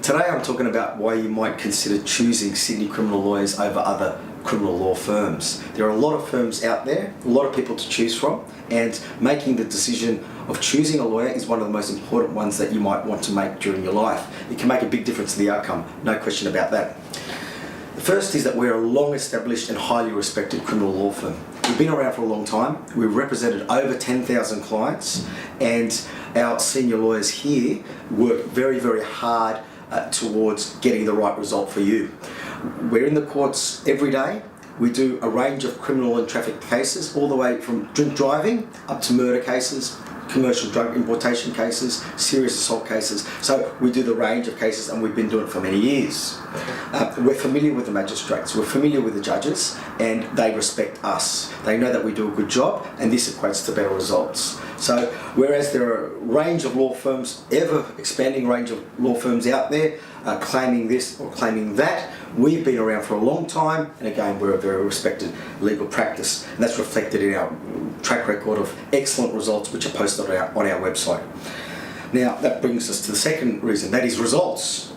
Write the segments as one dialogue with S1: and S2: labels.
S1: Today I'm talking about why you might consider choosing Sydney criminal lawyers over other criminal law firms. There are a lot of firms out there, a lot of people to choose from, and making the decision of choosing a lawyer is one of the most important ones that you might want to make during your life. It can make a big difference to the outcome, no question about that. The first is that we're a long established and highly respected criminal law firm. We've been around for a long time, we've represented over 10,000 clients, and our senior lawyers here work very, very hard towards getting the right result for you. We're in the courts every day. We do a range of criminal and traffic cases, all the way from drink driving up to murder cases, commercial drug importation cases, serious assault cases. So we do the range of cases, and we've been doing it for many years. We're familiar with the magistrates, we're familiar with the judges, and they respect us. They know that we do a good job, and this equates to better results. So whereas there are a range of law firms, ever expanding range of law firms out there, claiming this or claiming that, we've been around for a long time, and again, we're a very respected legal practice, and that's reflected in our track record of excellent results which are posted on our website. Now that brings us to the second reason, that is results.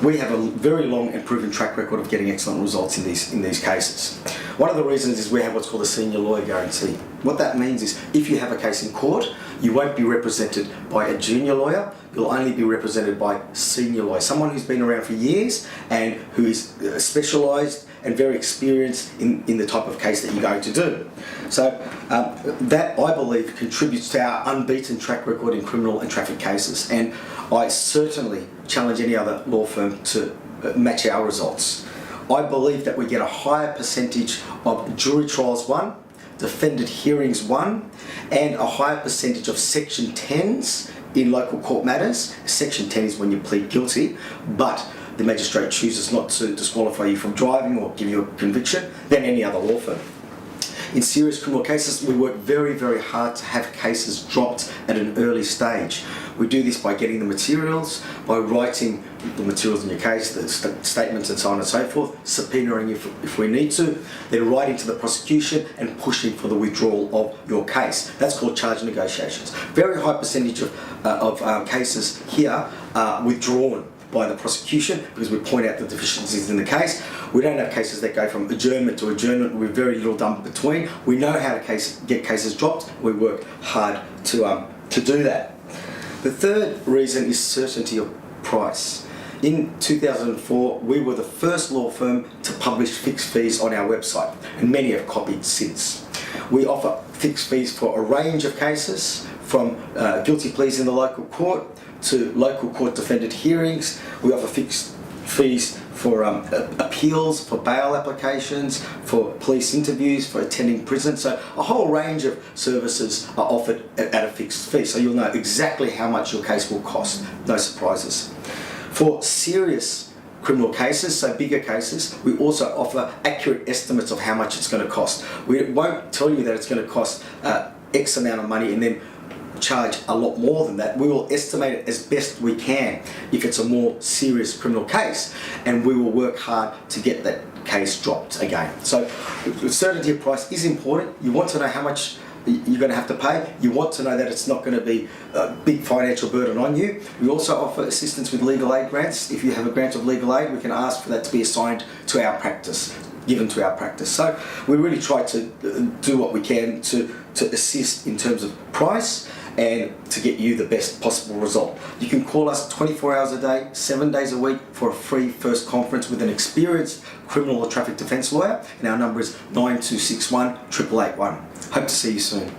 S1: We have a very long and proven track record of getting excellent results in these cases. One of the reasons is we have what's called a senior lawyer guarantee. What that means is if you have a case in court, you won't be represented by a junior lawyer, you'll only be represented by a senior lawyer, someone who's been around for years and who is specialised and very experienced in the type of case that you're going to do. So that, I believe, contributes to our unbeaten track record in criminal and traffic cases, and I certainly challenge any other law firm to match our results. I believe that we get a higher percentage of jury trials won, defendant hearings won, and a higher percentage of Section 10s in local court matters. Section 10 is when you plead guilty, but the magistrate chooses not to disqualify you from driving or give you a conviction than any other law firm. In serious criminal cases, we work very, very hard to have cases dropped at an early stage. We do this by getting the materials, by writing the materials in your case, the statements and so on and so forth, subpoenaing if we need to, then writing to the prosecution and pushing for the withdrawal of your case. That's called charge negotiations. Very high percentage of cases here are withdrawn by the prosecution because we point out the deficiencies in the case. We don't have cases that go from adjournment to adjournment with very little done between. We know how to get cases dropped. We work hard to do that. The third reason is certainty of price. In 2004, we were the first law firm to publish fixed fees on our website, and many have copied since. We offer fixed fees for a range of cases, from guilty pleas in the local court to local court defendant hearings. We offer fixed fees for appeals, for bail applications, for police interviews, for attending prison. So a whole range of services are offered at a fixed fee, so you'll know exactly how much your case will cost. No surprises. For serious criminal cases, so bigger cases, we also offer accurate estimates of how much it's going to cost. We won't tell you that it's going to cost X amount of money and then charge a lot more than that. We will estimate it as best we can if it's a more serious criminal case, and we will work hard to get that case dropped again. So certainty of price is important. You want to know how much you're going to have to pay. You want to know that it's not going to be a big financial burden on you. We also offer assistance with legal aid grants. If you have a grant of legal aid, we can ask for that to be assigned to our practice, given to our practice. So we really try to do what we can to assist in terms of price and to get you the best possible result. You can call us 24 hours a day, 7 days a week for a free first conference with an experienced criminal or traffic defence lawyer, and our number is 9261 881. Hope to see you soon.